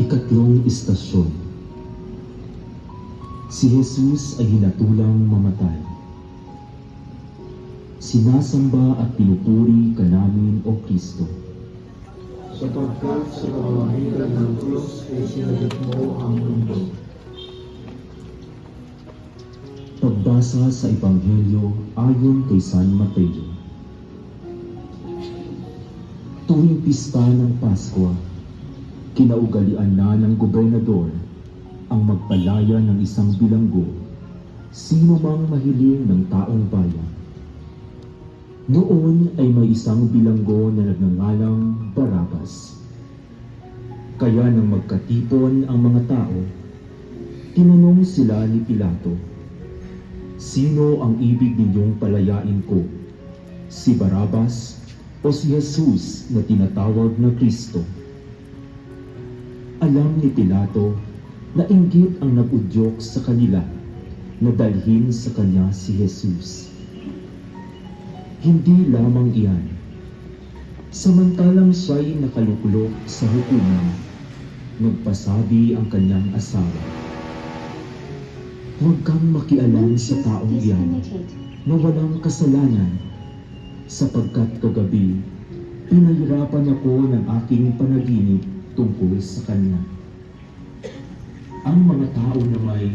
Ikatlong istasyon. Si Jesus ay hinatulang mamatay. Sinasamba at pinupuri ka namin, O Kristo. Sapagkat sa pamamagitan ng krus ay sinagip mo ang mundo. Pagbasa sa Ebanghelyo ayon kay San Mateo. Tuwing pista ng Paskwa, kinaugalian na ng gobernador ang magpalaya ng isang bilanggo, sino mang mahiling ng taong bayan. Noon ay may isang bilanggo na nagngangalang Barabas. Kaya nang magkatipon ang mga tao, tinanong sila ni Pilato, "Sino ang ibig ninyong palayain ko? Si Barabas o si Jesus na tinatawag na Kristo?" Alam ni Pilato na inggit ang nag-udyok sa kanila na dalhin sa kanya si Jesus. Hindi lamang iyan. Samantalang siya'y nakaluklok sa hukuman, nagpasabi ang kanyang asawa, "Huwag kang makialam sa taong iyan na walang kasalanan, sapagkat kagabi pinahirapan ako ng aking panaginip tungkol sa kanya." Ang mga tao na may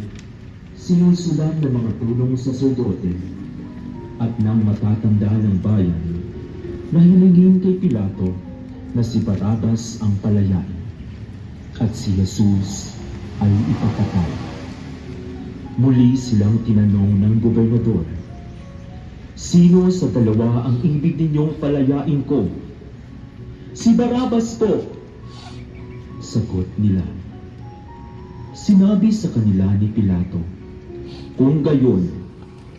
sinusulan ng mga tulong saserdote at ng matatanda ng bayan na hiningin kay Pilato na si Barabas ang palayain at si Jesus ay ipapatay. Muli silang tinanong ng gobernador, "Sino sa dalawa ang ibig ninyong palayain ko?" "Si Barabas po," sagot nila. Sinabi sa kanila ni Pilato, "Kung gayon,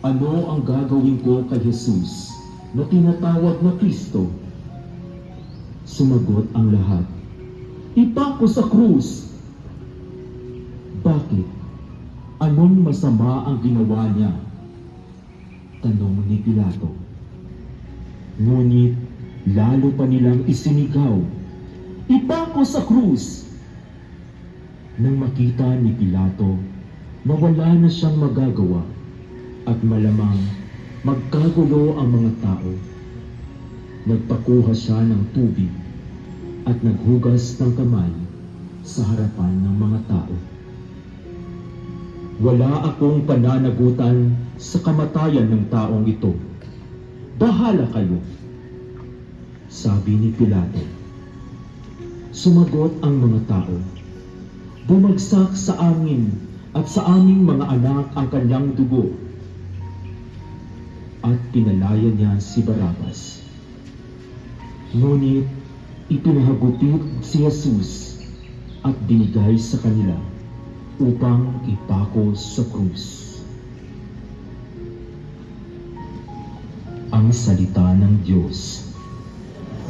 ano ang gagawin ko kay Jesus na tinatawag na Kristo?" Sumagot ang lahat, "Ipako sa krus." "Bakit? Anong masama ang ginawa niya?" tanong ni Pilato. Ngunit lalo pa nilang isinigaw, "Ipako sa krus!" Nang makita ni Pilato na wala na siyang magagawa at malamang magkagulo ang mga tao, nagpakuha siya ng tubig at naghugas ng kamay sa harapan ng mga tao. "Wala akong pananagutan sa kamatayan ng taong ito. Bahala kayo," sabi ni Pilato. Sumagot ang mga tao, "Bumagsak sa amin at sa aming mga anak ang kanyang dugo." At pinalaya niya si Barabas. Ngunit ipinahagupit si Jesus at binigay sa kanila upang ipako sa krus. Ang salita ng Diyos.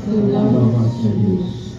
Salamat sa Diyos.